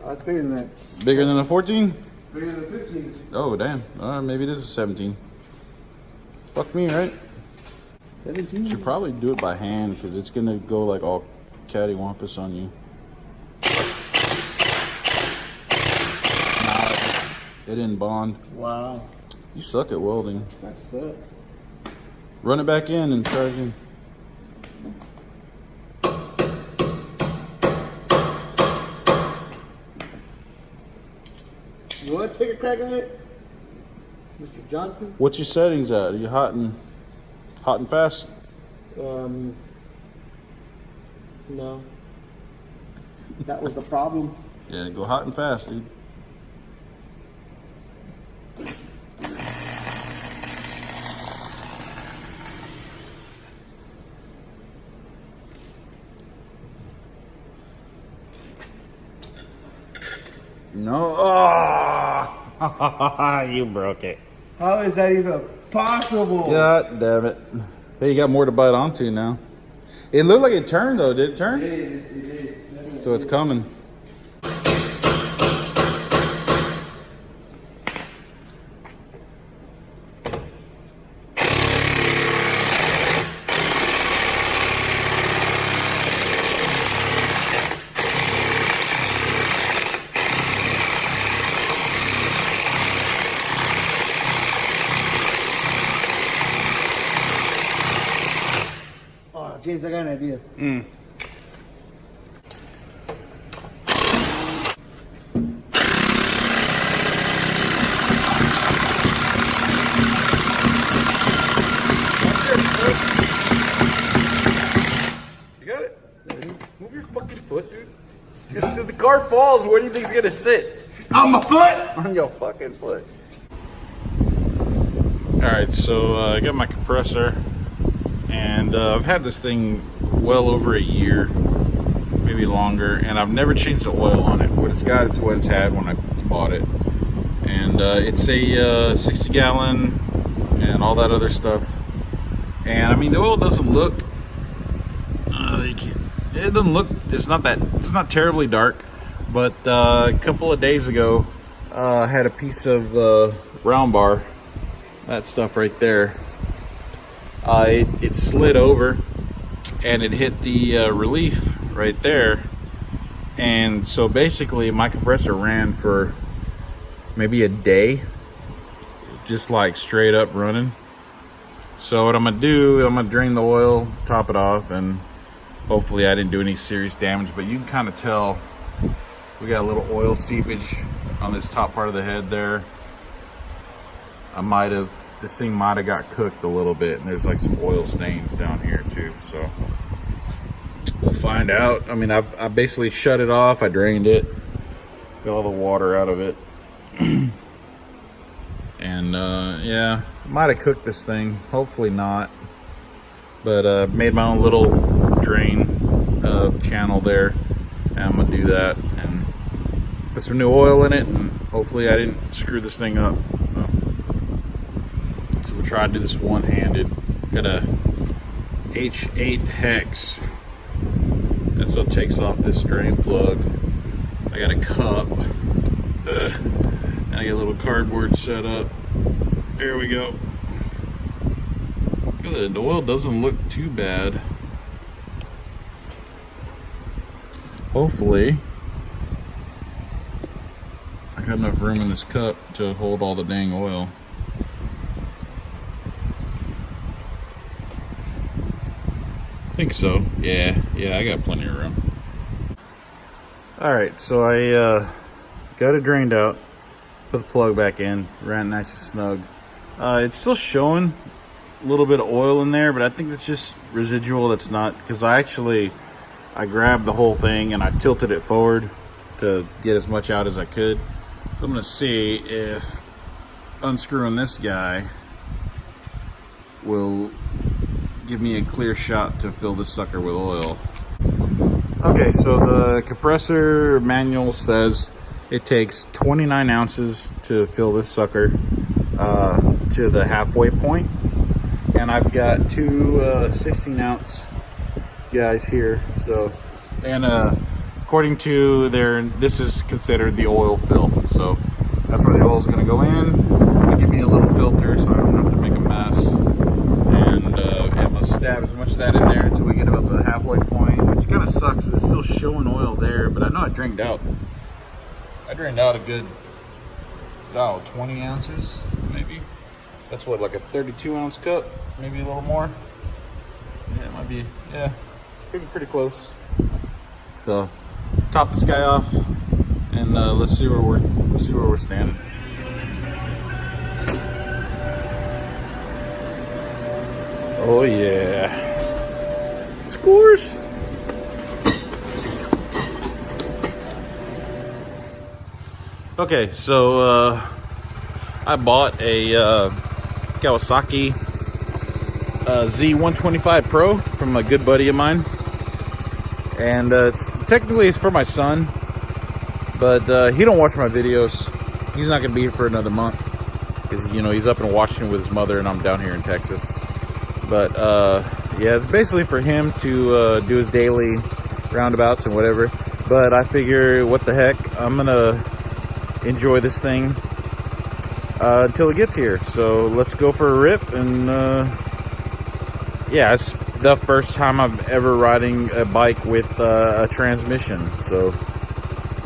It's bigger than that. Bigger than a 14? Bigger than a 15. Oh, damn. Maybe it is a 17. Fuck me, right? 17? Should probably do it by hand because it's going to go like all cattywampus on you. Nah, it didn't bond. Wow. You suck at welding. I suck. Run it back in and try again. You want to take a crack at it, Mr. Johnson? What's your settings at? Are you hot and fast? No. That was the problem. Yeah, go hot and fast, dude. No. Oh, you broke it. How is that even possible? God damn it. Hey, you got more to bite onto now. It looked like it turned though. Did it turn? Yeah, it did. So it's coming. James, I got an idea. You got it? Move your fucking foot, dude. If the car falls, where do you think it's gonna sit? On my foot? On your fucking foot. Alright, so I got my compressor. And I've had this thing well over a year, maybe longer, and I've never changed the oil on it. What it's got is what it's had when I bought it. And it's a 60 gallon and all that other stuff. And I mean, the oil doesn't look, it doesn't look, it's not terribly dark. But a couple of days ago, I had a piece of round bar, that stuff right there. It slid over and it hit the relief right there, and so basically my compressor ran for maybe a day, just like straight up running. So what I'm gonna do, I'm gonna drain the oil, top it off, and hopefully I didn't do any serious damage. But you can kind of tell we got a little oil seepage on this top part of the head there. This thing might have got cooked a little bit, and there's like some oil stains down here too, so we'll find out. I mean, I basically shut it off, I drained it, got all the water out of it. And yeah, might have cooked this thing, hopefully not, but made my own little drain channel there, and I'm gonna do that and put some new oil in it, and hopefully I didn't screw this thing up. So we'll try to do this one-handed. Got a H8 hex. That's what takes off this drain plug. I got a cup. And I got a little cardboard set up. There we go. Good. The oil doesn't look too bad. Hopefully I got enough room in this cup to hold all the dang oil. I think so. Yeah, I got plenty of room. Alright, so I got it drained out, put the plug back in, ran it nice and snug. It's still showing a little bit of oil in there, but I think it's just residual. That's not, because I grabbed the whole thing and I tilted it forward to get as much out as I could. So I'm going to see if unscrewing this guy will give me a clear shot to fill this sucker with oil. Okay, so the compressor manual says it takes 29 ounces to fill this sucker to the halfway point. And I've got two 16 ounce guys here. So, and according to this is considered the oil fill. So that's where the oil is going to go in. It'll give me a little filter so I don't have to make a mess. And I'm going to stab as much of that in there until we get about the halfway point, which kind of sucks. It's still showing oil there, but I know I drained out. I drained out a good, 20 ounces, maybe. That's what, like a 32-ounce cup, maybe a little more. Yeah, it might be, yeah, pretty close. So, top this guy off, and let's see where we're standing. Oh yeah, scores. Okay, so I bought a Kawasaki Z125 PRO from a good buddy of mine, and technically it's for my son, but he don't watch my videos. He's not gonna be here for another month because, you know, he's up in Washington with his mother and I'm down here in Texas. But yeah, it's basically for him to do his daily roundabouts and whatever. But I figure, what the heck, I'm gonna enjoy this thing until it gets here. So let's go for a rip. And yeah, it's the first time I'm ever riding a bike with a transmission. So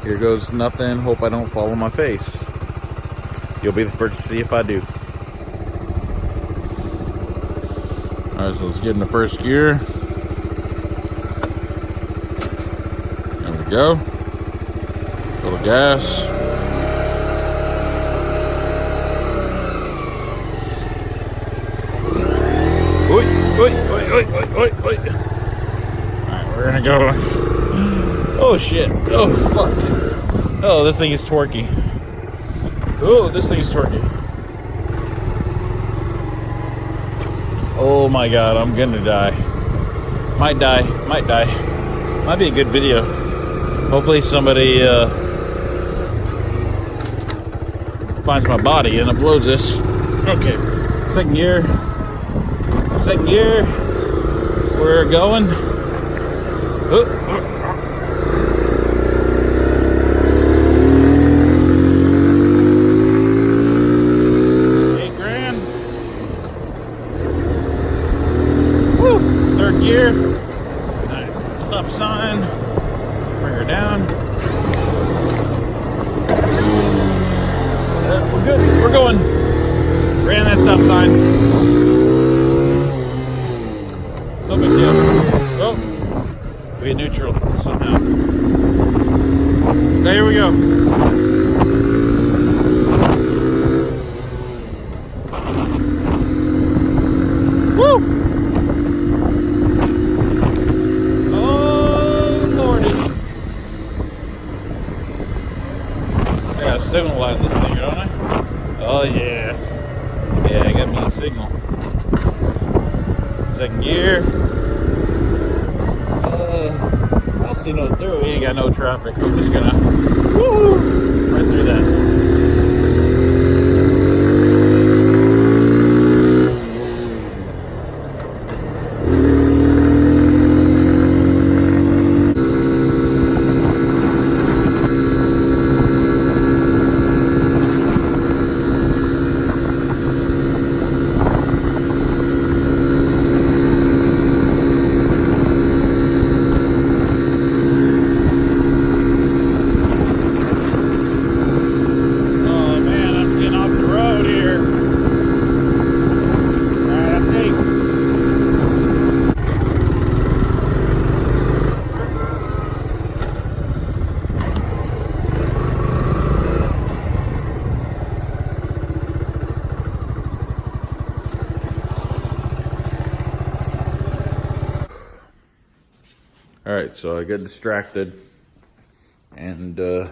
here goes nothing. Hope I don't fall on my face. You'll be the first to see if I do. All right, so let's get in the first gear. There we go. Little gas. Wait. Alright, we're gonna go. Oh shit. Oh fuck. Oh, this thing is torquey. Oh, this thing is torquey. Oh my god, I'm gonna die. Might die. Might be a good video. Hopefully somebody finds my body and uploads this. Okay, second gear. We're going. Oh. 8 grand. Woo! Third gear. Alright, stop sign. Bring her down. We're good. We're going. Ran that stop sign. No big deal. Oh, we neutral somehow. Okay, here we go. Woo! Oh, lordy. I got a signal light in this thing, don't I? Oh, yeah. Yeah, I got me a signal. Second gear. I don't see no through. We ain't got no traffic. I'm just gonna woo right through that. All right, so I got distracted and I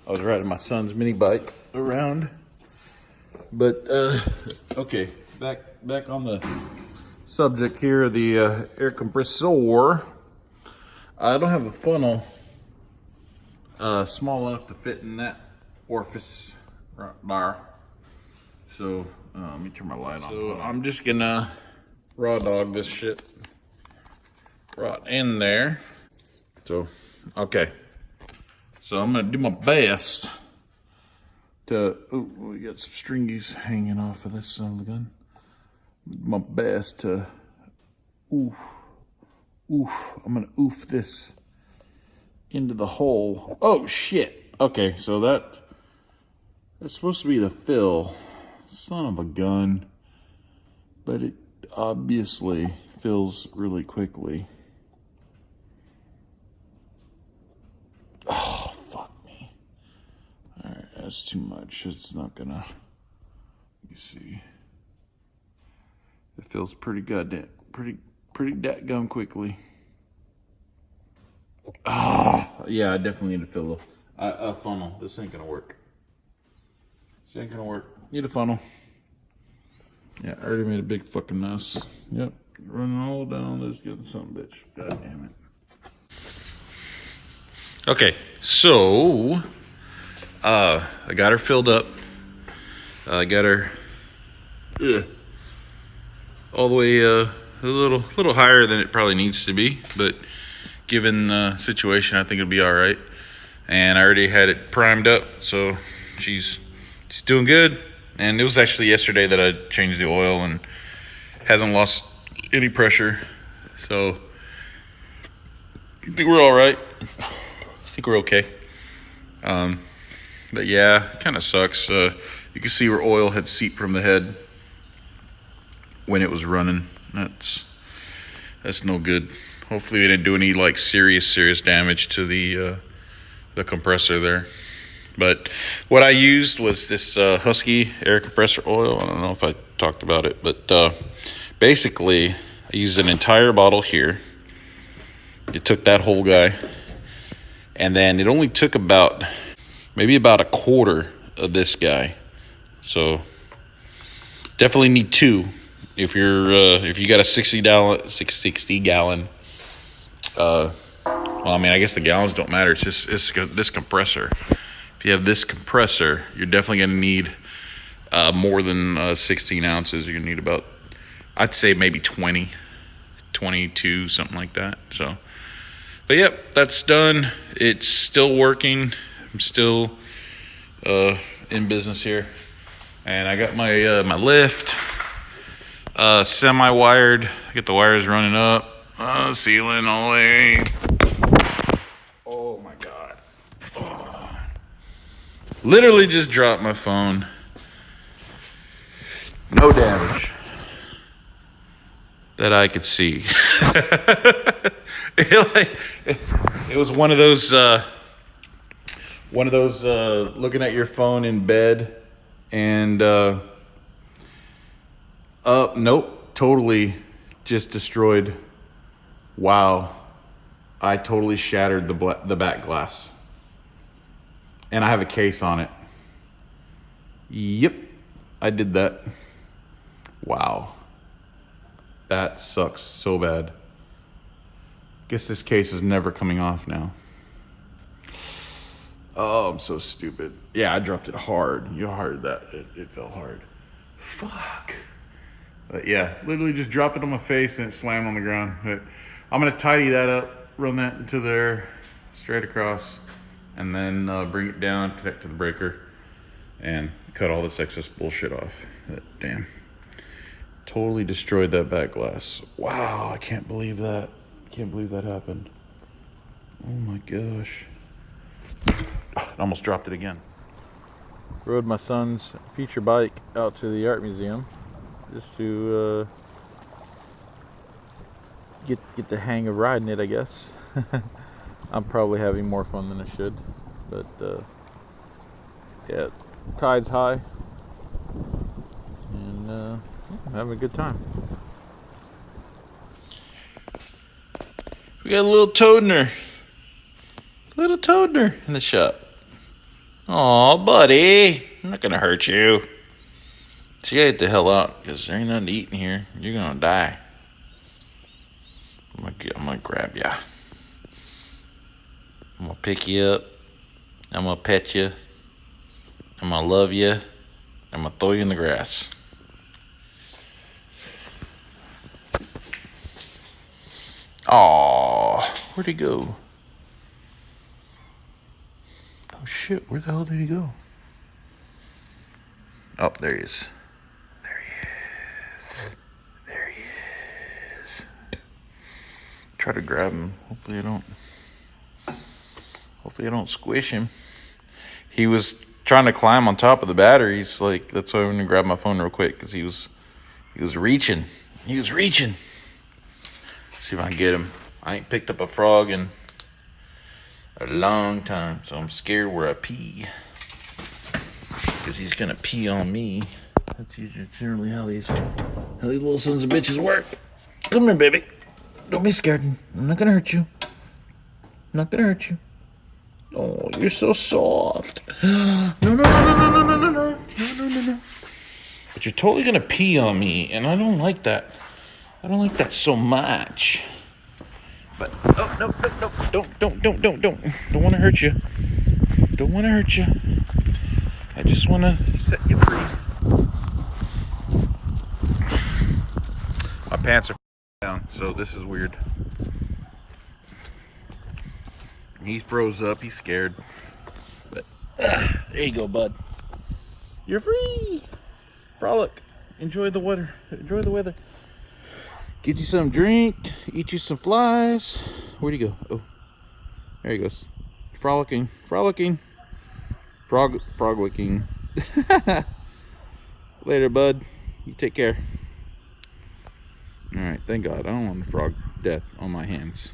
was riding my son's mini bike around. But okay, back on the subject here, the air compressor. I don't have a funnel small enough to fit in that orifice right there. So let me turn my light on. So I'm just gonna raw dog this shit right in there. So okay. So I'm gonna do my best to, oh, we got some stringies hanging off of this son of a gun. My best to, oof, I'm gonna oof this into the hole. Oh shit. Okay, so that's supposed to be the fill. Son of a gun. But it obviously fills really quickly. Oh, fuck me. Alright, that's too much. It's not gonna, let me see. It fills pretty goddamn, pretty dadgum quickly. Ah, yeah, I definitely need to fill a funnel. This ain't gonna work. This ain't gonna work. Need a funnel. Yeah, I already made a big fucking mess. Yep, running all down this good son of a bitch. God damn it. Okay, so I got her filled up. I got her all the way a little higher than it probably needs to be, but given the situation, I think it'll be all right. And I already had it primed up, so she's doing good. And it was actually yesterday that I changed the oil and hasn't lost any pressure. So I think we're all right. I think we're okay. But yeah, it kind of sucks. You can see where oil had seeped from the head when it was running. That's no good. Hopefully we didn't do any like serious damage to the compressor there. But what I used was this Husky air compressor oil. I don't know if I talked about it, but basically I used an entire bottle here. It took that whole guy, and then it only took maybe about a quarter of this guy. So definitely need two if you got a 60 gallon. Well, I mean, I guess the gallons don't matter. It's just this compressor. If you have this compressor, you're definitely going to need more than 16 ounces. You're going to need about, I'd say maybe 20, 22, something like that. So, but yep, that's done. It's still working. I'm still in business here. And I got my my lift semi-wired. I get the wires running up. Ceiling all the way. Oh my God. Oh. Literally just dropped my phone. No damage that I could see. It was one of those looking at your phone in bed and nope, totally just destroyed. Wow, I totally shattered the back glass. And I have a case on it. Yep, I did that. Wow. That sucks so bad. Guess this case is never coming off now. Oh, I'm so stupid. Yeah, I dropped it hard. You heard that. It fell hard. Fuck. But yeah, literally just dropped it on my face and it slammed on the ground. But I'm going to tidy that up, run that into there, straight across, and then bring it down, connect to the breaker, and cut all this excess bullshit off. But damn. Totally destroyed that back glass. Wow, I can't believe that. Can't believe that happened. Oh my gosh. I almost dropped it again. Rode my son's feature bike out to the art museum just to get the hang of riding it, I guess. I'm probably having more fun than I should, but yeah, tide's high and I'm having a good time. We got a little toadner in the shop. Aw, buddy, I'm not gonna hurt you. So you get the hell out, because there ain't nothing to eat in here. You're gonna die. I'm gonna grab ya. I'm gonna pick you up. I'm gonna pet you. I'm gonna love you. I'm gonna throw you in the grass. Aw, where'd he go? Oh shit, where the hell did he go? Oh, there he is. There he is. There he is. Try to grab him. Hopefully I don't squish him. He was trying to climb on top of the batteries. Like, that's why I went to grab my phone real quick, because he was reaching. He was reaching. See if I can get him. I ain't picked up a frog in a long time, so I'm scared where I pee, because he's gonna pee on me. That's usually generally how these little sons of bitches work. Come here, baby. Don't be scared. I'm not gonna hurt you. I'm not gonna hurt you. Oh, you're so soft. No, no, no, no, no, no, no, no, no, no, no, no. But you're totally gonna pee on me, and I don't like that. I don't like that so much. But oh no, no, no, don't want to hurt you. Don't want to hurt you. I just want to set you free. My pants are down, so this is weird. He froze up. He's scared. But there you go, bud. You're free. Frolic. Enjoy the weather. Enjoy the weather. Get you some drink. Eat you some flies. Where'd he go? Oh, there he goes. Frolicking. Frolicking. Frog licking. Later, bud. You take care. All right. Thank God. I don't want the frog death on my hands.